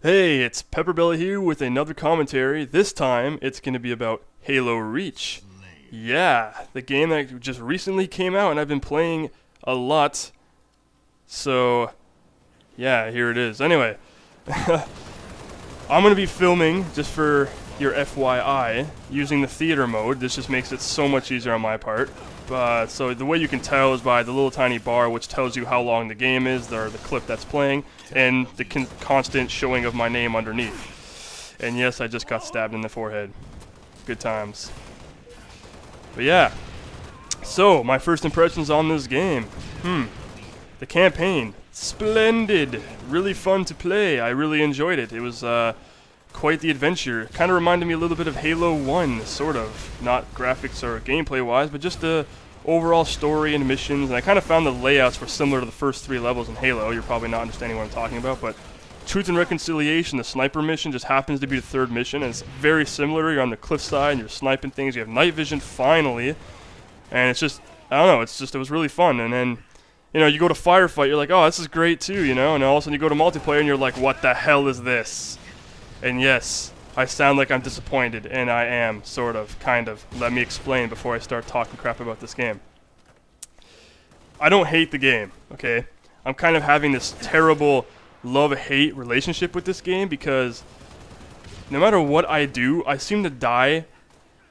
Hey, it's PepperBelly here with another commentary. This time, it's going to be about Halo Reach. Yeah, the game that just recently came out and I've been playing a lot. So, yeah, here it is. Anyway, I'm going to be filming, just for your FYI, using the theater mode. This just makes it so much easier on my part. So the way you can tell is by the little tiny bar which tells you how long the game is, or the clip that's playing, and the constant showing of my name underneath. And yes, I just got stabbed in the forehead. Good times. But yeah, so my first impressions on this game. The campaign, splendid, really fun to play. I really enjoyed it. It was quite the adventure. Kind of reminded me a little bit of Halo 1, sort of. Not graphics or gameplay wise, but just the overall story and missions. And I kind of found the layouts were similar to the first 3 levels in Halo. You're probably not understanding what I'm talking about, but Truth and Reconciliation, the sniper mission, just happens to be the 3rd mission, and it's very similar. You're on the cliffside and you're sniping things. You have night vision finally, and it's just, I don't know, it was really fun. And then, you know, you go to firefight, you're like, oh, this is great too, you know, and all of a sudden you go to multiplayer and you're like, what the hell is this? And yes, I sound like I'm disappointed, and I am, sort of, kind of. Let me explain before I start talking crap about this game. I don't hate the game, okay? I'm kind of having this terrible love-hate relationship with this game because no matter what I do, I seem to die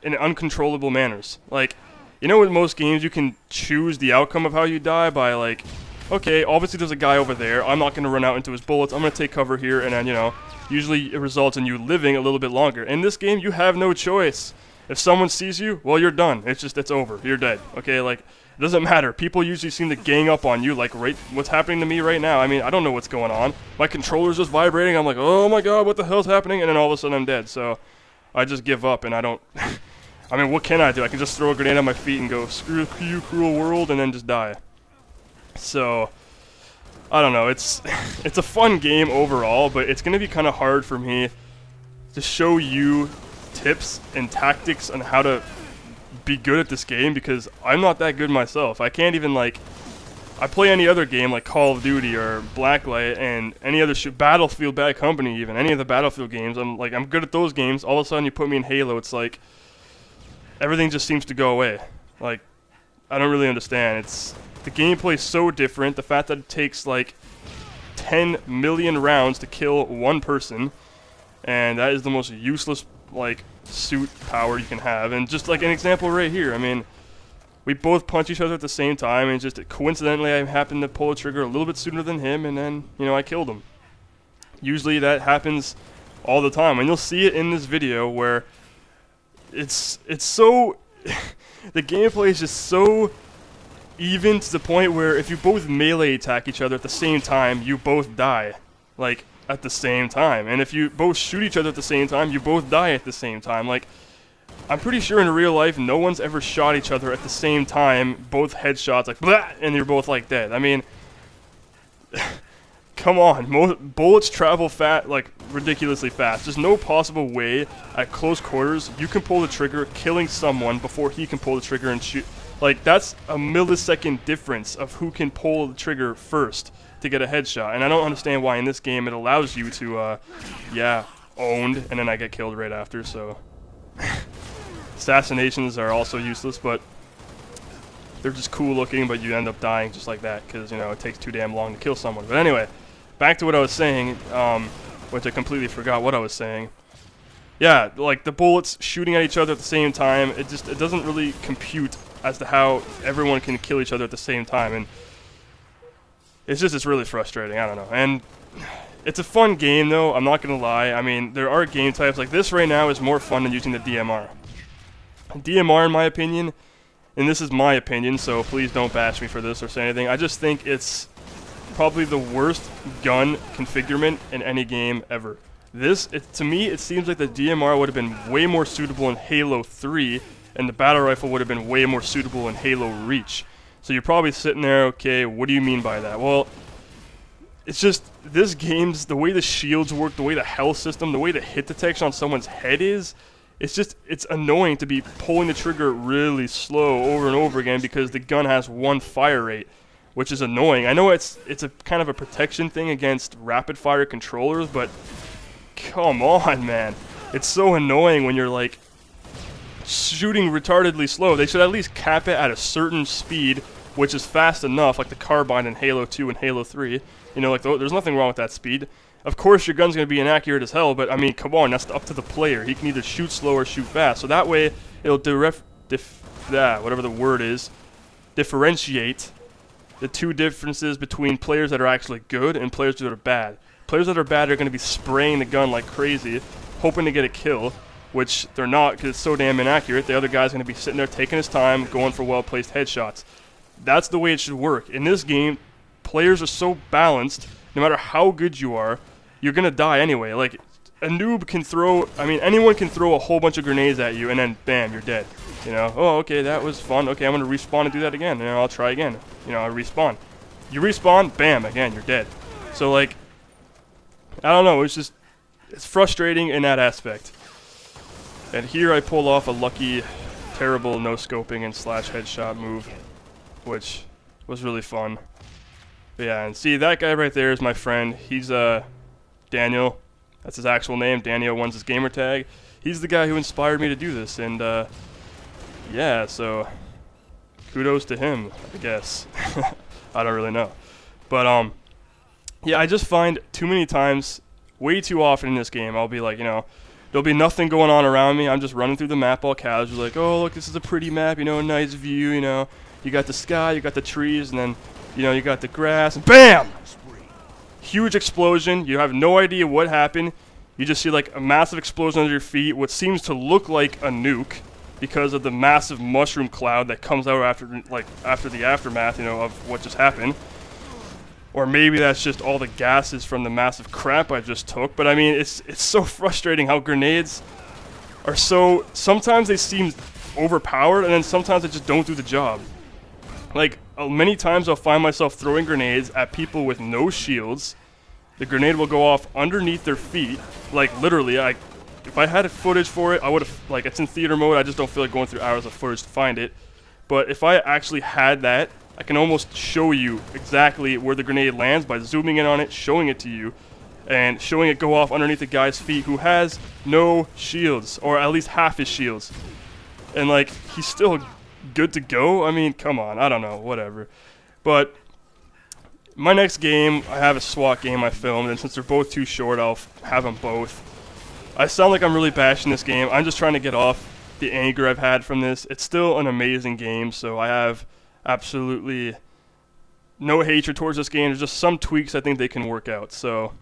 in uncontrollable manners. Like, you know, with most games, you can choose the outcome of how you die by, like, okay, obviously there's a guy over there. I'm not going to run out into his bullets. I'm going to take cover here, and then, you know, usually it results in you living a little bit longer. In this game, you have no choice. If someone sees you, well, you're done. It's over. You're dead. Okay, like, it doesn't matter. People usually seem to gang up on you, like, right, what's happening to me right now. I mean, I don't know what's going on. My controller's just vibrating. I'm like, oh my god, what the hell's happening? And then all of a sudden I'm dead. So I just give up, and I don't... I mean, what can I do? I can just throw a grenade on my feet and go, screw you, cruel world, and then just die. So, I don't know, it's a fun game overall, but it's going to be kind of hard for me to show you tips and tactics on how to be good at this game, because I'm not that good myself. I can't even, like, I play any other game like Call of Duty or Blacklight and any other Battlefield, Bad Company even, any of the Battlefield games. I'm good at those games. All of a sudden you put me in Halo, it's like, everything just seems to go away. Like, I don't really understand. The gameplay's so different. The fact that it takes like 10 million rounds to kill one person, and that is the most useless like suit power you can have. And just like an example right here, I mean, we both punch each other at the same time, and just coincidentally I happened to pull a trigger a little bit sooner than him, and then, you know, I killed him. Usually that happens all the time, and you'll see it in this video where it's so the gameplay is just so even to the point where if you both melee attack each other at the same time, you both die, like, at the same time. And if you both shoot each other at the same time, you both die at the same time. Like, I'm pretty sure in real life, no one's ever shot each other at the same time, both headshots, like, blah, and you're both, like, dead. I mean, come on, bullets travel like, ridiculously fast. There's no possible way, at close quarters, you can pull the trigger, killing someone before he can pull the trigger and shoot. Like, that's a millisecond difference of who can pull the trigger first to get a headshot. And I don't understand why in this game it allows you to, yeah, owned, and then I get killed right after, so. Assassinations are also useless, but they're just cool looking, but you end up dying just like that, because, you know, it takes too damn long to kill someone. But anyway, back to what I was saying, which I completely forgot what I was saying. Yeah, like, the bullets shooting at each other at the same time, it doesn't really compute as to how everyone can kill each other at the same time, and it's really frustrating. I don't know. And it's a fun game, though, I'm not gonna lie. I mean, there are game types like this right now is more fun than using the DMR. DMR, in my opinion, and this is my opinion, so please don't bash me for this or say anything, I just think it's probably the worst gun configurement in any game ever. To me, it seems like the DMR would have been way more suitable in Halo 3, and the battle rifle would have been way more suitable in Halo Reach. So you're probably sitting there, okay, what do you mean by that? Well, it's just, this game's, the way the shields work, the way the health system, the way the hit detection on someone's head is, it's annoying to be pulling the trigger really slow over and over again because the gun has one fire rate, which is annoying. I know it's a kind of a protection thing against rapid fire controllers, but come on, man. It's so annoying when you're, like, shooting retardedly slow. They should at least cap it at a certain speed, which is fast enough, like the carbine in Halo 2 and Halo 3. You know, like, there's nothing wrong with that speed. Of course, your gun's going to be inaccurate as hell, but, I mean, come on, that's up to the player. He can either shoot slow or shoot fast. So that way, it'll whatever the word is, differentiate the two differences between players that are actually good and players that are bad. Players that are bad are going to be spraying the gun like crazy, hoping to get a kill, which they're not because it's so damn inaccurate. The other guy's going to be sitting there taking his time, going for well-placed headshots. That's the way it should work. In this game, players are so balanced, no matter how good you are, you're going to die anyway. Like, a noob can throw, I mean, anyone can throw a whole bunch of grenades at you, and then, bam, you're dead. You know, oh, okay, that was fun. Okay, I'm going to respawn and do that again. And I'll try again. You know, I respawn. You respawn, bam, again, you're dead. So, like, I don't know, it's frustrating in that aspect. And here I pull off a lucky, terrible no-scoping and slash headshot move, which was really fun. But yeah, and see, that guy right there is my friend. He's, Daniel. That's his actual name. PepperBelly01's his gamer tag. He's the guy who inspired me to do this, and, yeah, so kudos to him, I guess. I don't really know. But, yeah, I just find too many times, way too often in this game, I'll be like, you know, there'll be nothing going on around me. I'm just running through the map all casual, like, oh, look, this is a pretty map, you know, a nice view, you know. You got the sky, you got the trees, and then, you know, you got the grass, and BAM! Huge explosion. You have no idea what happened. You just see, like, a massive explosion under your feet, what seems to look like a nuke, because of the massive mushroom cloud that comes out after the aftermath, you know, of what just happened. Or maybe that's just all the gases from the massive crap I just took. But I mean, it's so frustrating how grenades are so, sometimes they seem overpowered, and then sometimes they just don't do the job. Like, many times I'll find myself throwing grenades at people with no shields. The grenade will go off underneath their feet, like literally. If I had footage for it, I would have, like, it's in theater mode, I just don't feel like going through hours of footage to find it. But if I actually had that, I can almost show you exactly where the grenade lands by zooming in on it, showing it to you, and showing it go off underneath the guy's feet who has no shields, or at least half his shields. And, like, he's still good to go. I mean, come on, I don't know, whatever. But my next game, I have a SWAT game I filmed, and since they're both too short, I'll have them both. I sound like I'm really bashing this game. I'm just trying to get off the anger I've had from this. It's still an amazing game, so I have absolutely no hatred towards this game. There's just some tweaks I think they can work out. So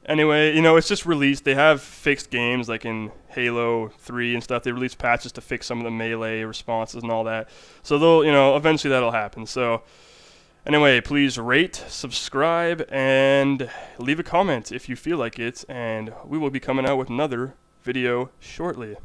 anyway, you know, it's just released. They have fixed games, like in Halo 3 and stuff. They release patches to fix some of the melee responses and all that. So they'll, you know, eventually that'll happen. So anyway, please rate, subscribe, and leave a comment if you feel like it, and we will be coming out with another video shortly.